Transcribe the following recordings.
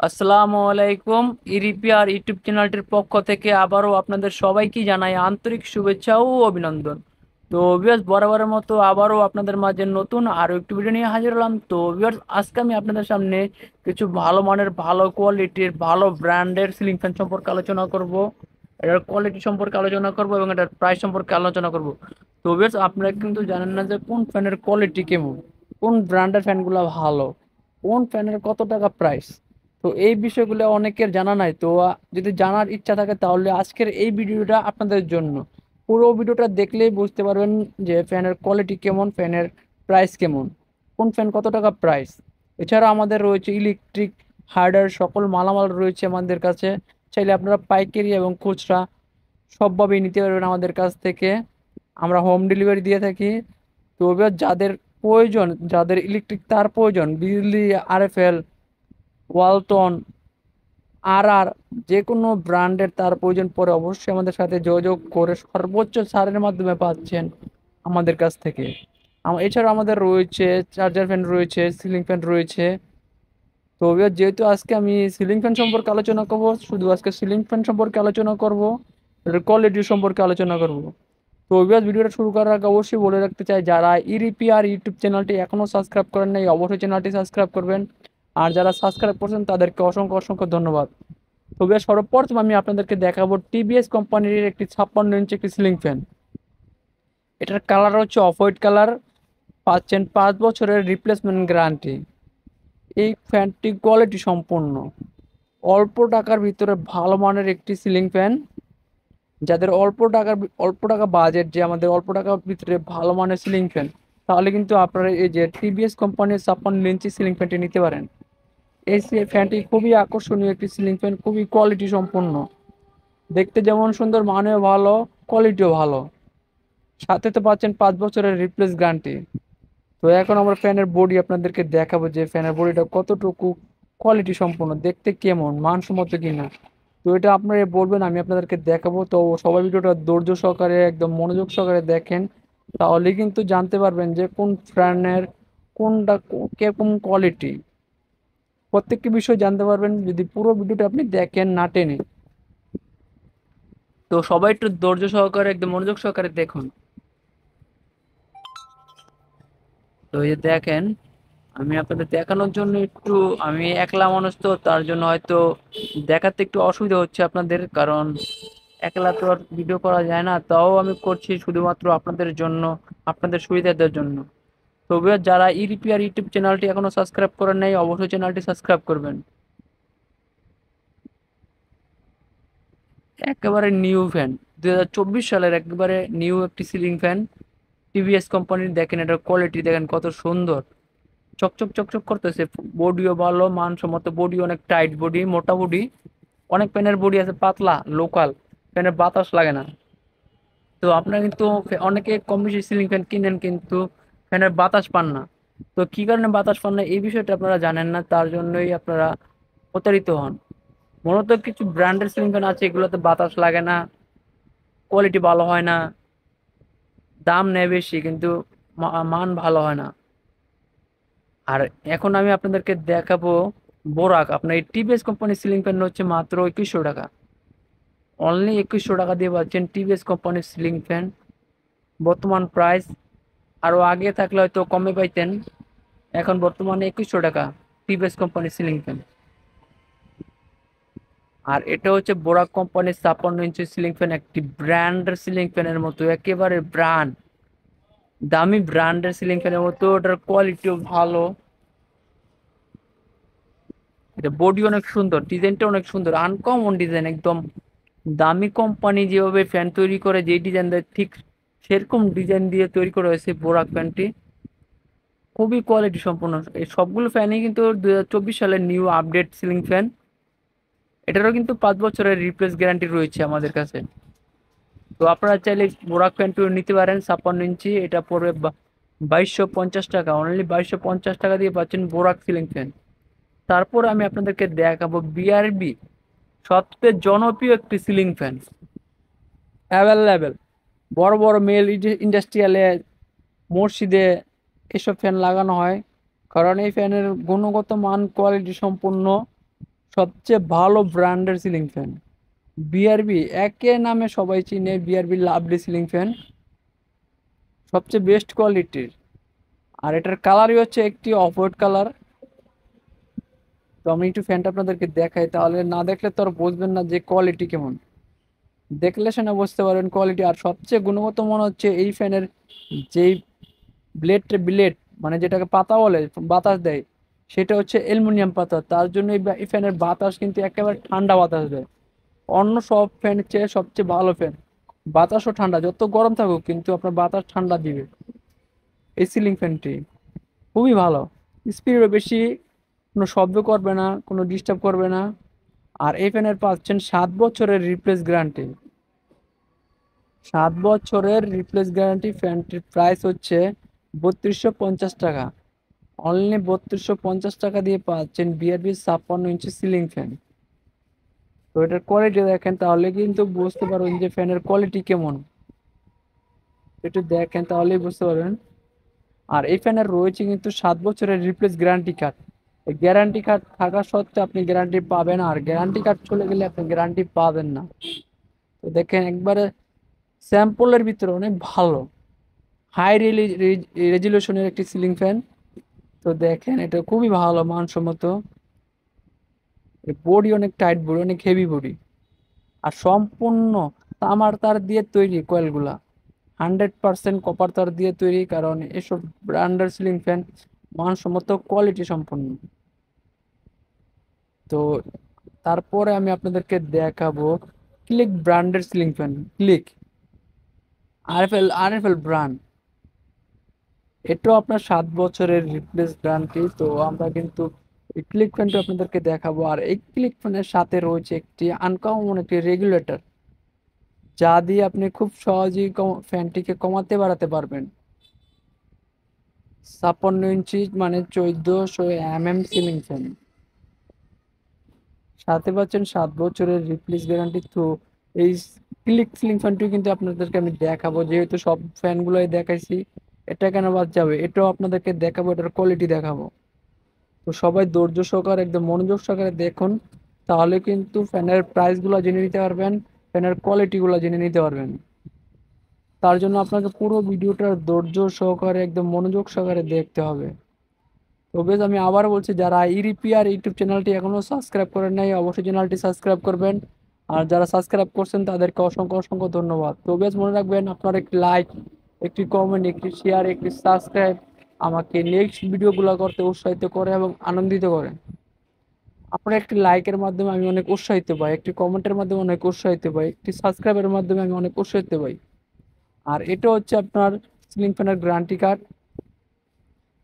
আসসালামু আলাইকুম। ইরিপিআর ইউটিউব চ্যানেলটির পক্ষ থেকে আবারও আপনাদের সবাইকে জানাই আন্তরিক শুভেচ্ছা ও অভিনন্দন। তো ভিউয়ার্স, বরাবরের মতো আবারও আপনাদের মাঝে নতুন আরও একটি ভিডিও নিয়ে হাজির হলাম। তো ভিউয়ার্স, আজকে আমি আপনাদের সামনে কিছু ভালো মানের, ভালো কোয়ালিটির, ভালো ব্র্যান্ডের সিলিং ফ্যান সম্পর্কে আলোচনা করব। এটার কোয়ালিটি সম্পর্কে আলোচনা করব এবং এটার প্রাইস সম্পর্কে আলোচনা করব। তো ভিউয়ার্স, আপনারা কিন্তু জানেন না যে কোন ফ্যানের কোয়ালিটি কেমন, কোন ব্র্যান্ডের ফ্যানগুলো ভালো, কোন ফ্যানের কত টাকা প্রাইস। তো এই বিষয়গুলো অনেকের জানা নাই। তো যদি জানার ইচ্ছা থাকে তাহলে আজকের এই ভিডিওটা আপনাদের জন্য। পুরো ভিডিওটা দেখলেই বুঝতে পারবেন যে ফ্যানের কোয়ালিটি কেমন, ফ্যানের প্রাইস কেমন, কোন ফ্যান কত টাকা প্রাইস। এছাড়া আমাদের রয়েছে ইলেকট্রিক হার্ডওয়্যার সকল মালামাল রয়েছে আমাদের কাছে। চাইলে আপনারা পাইকারি এবং খুচরা সবভাবেই নিতে পারবেন আমাদের কাছ থেকে। আমরা হোম ডেলিভারি দিয়ে থাকি। তো এবার যাদের প্রয়োজন, যাদের ইলেকট্রিক তার প্রয়োজন, বিজলি, আরএফএল, ওয়ালটন, আর যে কোনো ব্র্যান্ডের তার প্রয়োজন পড়ে অবশ্যই আমাদের সাথে যোগাযোগ করে সর্বোচ্চ ছাড়ের মাধ্যমে পাচ্ছেন আমাদের কাছ থেকে। এছাড়া আমাদের রয়েছে চার্জার ফ্যান রয়েছে, সিলিং ফ্যান রয়েছে। তো এবার যেহেতু আজকে আমি সিলিং ফ্যান সম্পর্কে আলোচনা করব, শুধু আজকে সিলিং ফ্যান সম্পর্কে আলোচনা করব, এর কোয়ালিটি সম্পর্কে আলোচনা করব। তো এবার ভিডিওটা শুরু করার আগে অবশ্যই বলে রাখতে চাই, যারা ইরিপিআর ইউটিউব চ্যানেলটি এখনও সাবস্ক্রাইব করেন নাই অবশ্যই চ্যানেলটি সাবস্ক্রাইব করবেন। আর যারা সাবস্ক্রাইব করছেন তাদেরকে অসংখ্য অসংখ্য ধন্যবাদ। তবে সর্বপ্রথম আমি আপনাদেরকে দেখাবো টিভিএস কোম্পানির একটি 56 ইঞ্চি একটি সিলিং ফ্যান। এটার কালার হচ্ছে অফ হোয়াইট কালার। পাচ্ছেন 5 বছরের রিপ্লেসমেন্ট গ্যারান্টি। এই ফ্যানটি কোয়ালিটি সম্পূর্ণ, অল্প টাকার ভিতরে ভালো মানের একটি সিলিং ফ্যান। যাদের অল্প টাকা বাজেট, যে আমাদের অল্প টাকার ভিতরে ভালো মানের সিলিং ফ্যান, তাহলে কিন্তু আপনারা এই যে টিভিএস কোম্পানির 56 ইঞ্চি সিলিং ফ্যানটি নিতে পারেন। এই ফ্যানটি খুবই আকর্ষণীয় একটি সিলিং ফ্যান, খুবই কোয়ালিটি সম্পন্ন। দেখতে যেমন সুন্দর, মানেও ভালো, কোয়ালিটিও ভালো। সাথে তো পাচ্ছেন 5 বছরের রিপ্লেস গ্যারান্টি। তো এখন আমরা ফ্যানের বডি আপনাদেরকে দেখাবো যে ফ্যানের বডিটা কতটুকু কোয়ালিটি সম্পন্ন, দেখতে কেমন, মানসম্মত কিনা। তো এটা আপনারা বলবেন, আমি আপনাদেরকে দেখাবো। তো সবাই ভিডিওটা ধৈর্য সহকারে, একদম মনোযোগ সহকারে দেখেন, তাহলে কিন্তু জানতে পারবেন যে কোন ফ্যানের কোনটা কিরকম কোয়ালিটি। প্রত্যেকটি বিষয় জানতে পারবেন যদি পুরো ভিডিওটা আপনি দেখেন, না টেনে। তো সবাই একটু ধৈর্য সহকারে, একদম মনোযোগ সহকারে দেখুন। তো এই যে দেখেন, আমি আপনাদের দেখানোর জন্য একটু, আমি একলা মানুষ তো তার জন্য হয়তো দেখাতে একটু অসুবিধা হচ্ছে আপনাদের, কারণ একলা তো আর ভিডিও করা যায় না। তাও আমি করছি শুধুমাত্র আপনাদের জন্য, আপনাদের সুবিধার জন্য। তবে যারা ইরিপিআর ইউটিউব চ্যানেলটি এখনো সাবস্ক্রাইব করেন নাই অবশ্যই চ্যানেলটি সাবস্ক্রাইব করবেন। একেবারে নিউ ফ্যান, 2024 সালের একেবারে নিউ একটি সিলিং ফ্যান টিভিএস কোম্পানির। দেখেন এটার কোয়ালিটি দেখেন কত সুন্দর, চকচক চকচক করতেছে। বডিও ভালো, মানসম্মত বডি, অনেক টাইট বডি, মোটা বডি। অনেক ফ্যানের বডি আছে পাতলা, লোকাল, ফ্যানের বাতাস লাগে না। তো আপনারা কিন্তু অনেকে কম বেশি সিলিং ফ্যান কিনেন কিন্তু ফ্যানের বাতাস পান না। তো কি কারণে বাতাস পান না এই বিষয়টা আপনারা জানেন না, তার জন্যই আপনারা প্রতারিত হন। মূলত কিছু ব্র্যান্ডের সিলিং ফ্যান আছে, এগুলোতে বাতাস লাগে না, কোয়ালিটি ভালো হয় না, দাম নেয় বেশি কিন্তু মান ভালো হয় না। আর এখন আমি আপনাদেরকে দেখাবো বোরাক। আপনার এই টিভিএস কোম্পানির সিলিং ফ্যান হচ্ছে মাত্র 2100 টাকা। অনলি 2100 টাকা দিয়ে পাচ্ছেন টিভিএস কোম্পানির সিলিং ফ্যান। বর্তমান প্রাইস, আরও আগে থাকলে হয়তো কমে পাইতেন। এখন বর্তমানে 2100 টাকা টিভিএস কোম্পানির সিলিং ফ্যান। আর এটা হচ্ছে বোরাক কোম্পানির 56 ইঞ্চি সিলিং ফ্যান, একটি ব্র্যান্ডের সিলিং ফ্যানের মতো, একেবারে ব্র্যান্ড, দামি ব্র্যান্ডের সিলিং ফ্যানের মতো। ওটার কোয়ালিটিও ভালো, এটা বডি অনেক সুন্দর, ডিজাইনটা অনেক সুন্দর, আনকমন ডিজাইন একদম। দামি কোম্পানি যেভাবে ফ্যান তৈরি করে, যে ডিজাইন দেয় ঠিক সেরকম ডিজাইন দিয়ে তৈরি করা হয়েছে বোরাক ফ্যানটি। খুবই কোয়ালিটি সম্পন্ন। এই সবগুলো ফ্যানই কিন্তু 2024 সালের নিউ আপডেট সিলিং ফ্যান। এটারও কিন্তু 5 বছরের রিপ্লেস গ্যারান্টি রয়েছে আমাদের কাছে। তো আপনারা চাইলে বোরাক ফ্যানটি নিতে পারেন 56 ইঞ্চি। এটা পড়বে 2250 টাকা। অনলি 2250 টাকা দিয়ে পাচ্ছেন বোরাক সিলিং ফ্যান। তারপর আমি আপনাদেরকে দেখাবো বিআরবি, সবচেয়ে জনপ্রিয় একটি সিলিং ফ্যান, অ্যাভেলেবেল। বড় বড় মেল ইন্ডাস্ট্রিয়ালে, মসজিদে এসব ফ্যান লাগানো হয়, কারণ এই ফ্যানের গুণগত মান কোয়ালিটি সম্পূর্ণ, সবচেয়ে ভালো ব্র্যান্ডের সিলিং ফ্যান। বিআরবি একে নামে সবাই চিনে, বিআরবি লাভলি সিলিং ফ্যান, সবচেয়ে বেস্ট কোয়ালিটির। আর এটার কালারই হচ্ছে একটি অফ হোয়াইট কালার। তো আমি একটু ফ্যানটা আপনাদেরকে দেখাই, তাহলে না দেখলে তো আর বুঝবেন না যে কোয়ালিটি কেমন। দেখলে সেটা বুঝতে পারবেন কোয়ালিটি। আর সবচেয়ে গুণগত মনে হচ্ছে এই ফ্যানের যেই ব্লেড মানে যেটাকে পাতা বলে, বাতাস দেয়, সেটা হচ্ছে অ্যালুমিনিয়াম পাতা। তার জন্য এই ফ্যানের বাতাস কিন্তু একেবারে ঠান্ডা বাতাস দেয়। অন্য সব ফ্যানের চেয়ে সবচেয়ে ভালো ফ্যান। বাতাসও ঠান্ডা, যত গরম থাকুক কিন্তু আপনার বাতাস ঠান্ডা দিবে এই সিলিং ফ্যানটি। খুবই ভালো, স্পিডও বেশি, কোনো শব্দ করবে না, কোনো ডিস্টার্ব করবে না। আর এই ফ্যানের পাচ্ছেন 7 বছরের রিপ্লেস গ্যারান্টি। 7 বছরের রিপ্লেস গ্যারান্টি। ফ্যানটির প্রাইস হচ্ছে 3250 টাকা। অনলি 3250 টাকা দিয়ে পাচ্ছেন বিআরবি 56 ইঞ্চি সিলিং ফ্যান। তো এটার কোয়ালিটি দেখেন, তাহলে কিন্তু বুঝতে পারবেন যে ফ্যানের কোয়ালিটি কেমন। একটু দেখেন তাহলেই বুঝতে পারবেন। আর এই ফ্যানের রয়েছে কিন্তু 7 বছরের রিপ্লেস গ্যারান্টি কার্ড। এই গ্যারান্টি কার্ড থাকা সত্ত্বেও আপনি গ্যারান্টি পাবেন, আর গ্যারান্টি কার্ড চলে গেলে আপনি গ্যারান্টি পাবেন না। তো দেখেন একবারে স্যাম্পলের ভিতরে অনেক ভালো, হাই রেজুলেশনের একটি সিলিং ফ্যান। তো দেখেন এটা খুবই ভালো মানসম্মত। বডি অনেক টাইট বডি, অনেক হেভি বডি। আর সম্পূর্ণ তামার তার দিয়ে তৈরি কয়েলগুলা, 100% কপার তার দিয়ে তৈরি, কারণ এসব ব্র্যান্ডের সিলিং ফ্যান মানসম্মত কোয়ালিটি সম্পন্ন। তো তারপরে আমি আপনাদেরকে দেখাবো ক্লিক ব্র্যান্ডের ceiling fan. Click RFL brand, এটাও আপনার 7 বছরের রিপ্লেস গ্যারান্টি। তো আমরা কিন্তু এই ক্লিক ফ্যানটা আপনাদেরকে দেখাবো। আর এই ক্লিক ফ্যানের সাথে রয়েছে একটি আনকমন একটি রেগুলেটর, যা দিয়ে আপনি খুব সহজেই ফ্যানটিকে কমাতে বাড়াতে পারবেন। 56 ইঞ্চি মানে 1400 mm সিলিং ফ্যান, সাথে পাচ্ছেন 7 বছরের রিপ্লেস গ্যারান্টি। তো এই ক্লিক সিলিং ফ্যানটি কিন্তু আপনাদেরকে আমি দেখাবো, যেহেতু সব ফ্যানগুলোই দেখাইছি, এটা কেন বাদ যাবে, এটাও আপনাদেরকে দেখাবো, এটার কোয়ালিটি দেখাবো। তো সবাই ধৈর্য সহকারে একদম মনোযোগ সহকারে দেখুন, তাহলে কিন্তু ফ্যানের প্রাইসগুলো জেনে নিতে পারবেন, ফ্যানের কোয়ালিটিগুলো জেনে নিতে পারবেন। তার জন্য আপনাকে পুরো ভিডিওটা ধৈর্য সহকারে একদম মনোযোগ সহকারে দেখতে হবে। তো বেশ, আমি আবার বলছি, যারা ইরিপিআর ইউটিউব চ্যানেলটি এখনো সাবস্ক্রাইব করেন নাই, অবশ্যই চ্যানেলটি সাবস্ক্রাইব করবেন। আর যারা সাবস্ক্রাইব করছেন তাদেরকে অসংখ্য অসংখ্য ধন্যবাদ। তো বেশ, মনে রাখবেন আপনার একটি লাইক, একটি কমেন্ট, একটি শেয়ার, একটি সাবস্ক্রাইব আমাকে নেক্সট ভিডিওগুলো করতে উৎসাহিত করে এবং আনন্দিত করে। আপনার একটি লাইকের মাধ্যমে আমি অনেক উৎসাহিত পাই, একটি কমেন্টের মাধ্যমে অনেক উৎসাহিত পাই, একটি সাবস্ক্রাইবের মাধ্যমে আমি অনেক উৎসাহিত পাই। আর এটা হচ্ছে আপনার সিলিং ফ্যানের গ্যারান্টি কার্ড।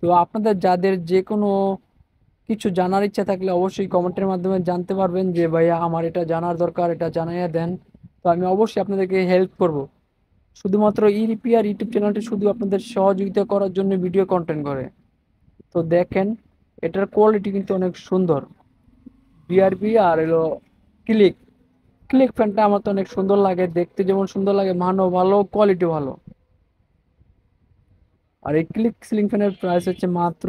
তো আপনাদের যাদের যে কোনো কিছু জানার ইচ্ছা থাকলে অবশ্যই কমেন্টের মাধ্যমে জানতে পারবেন যে ভাইয়া আমার এটা জানার দরকার, এটা জানাইয়া দেন। তো আমি অবশ্যই আপনাদেরকে হেল্প করব। শুধুমাত্র ইরিপিআর ইউটিউব চ্যানেলটি শুধু আপনাদের সহযোগিতা করার জন্য ভিডিও কন্টেন্ট করে। তো দেখেন এটার কোয়ালিটি কিন্তু অনেক সুন্দর। বিআরবি আর এলো ক্লিক, ক্লিক ফ্যানটা আমার তো অনেক সুন্দর লাগে, দেখতে যেমন সুন্দর লাগে, মানও ভালো, কোয়ালিটি ভালো। আর এই ক্লিক সিলিং ফ্যানের প্রাইস হচ্ছে মাত্র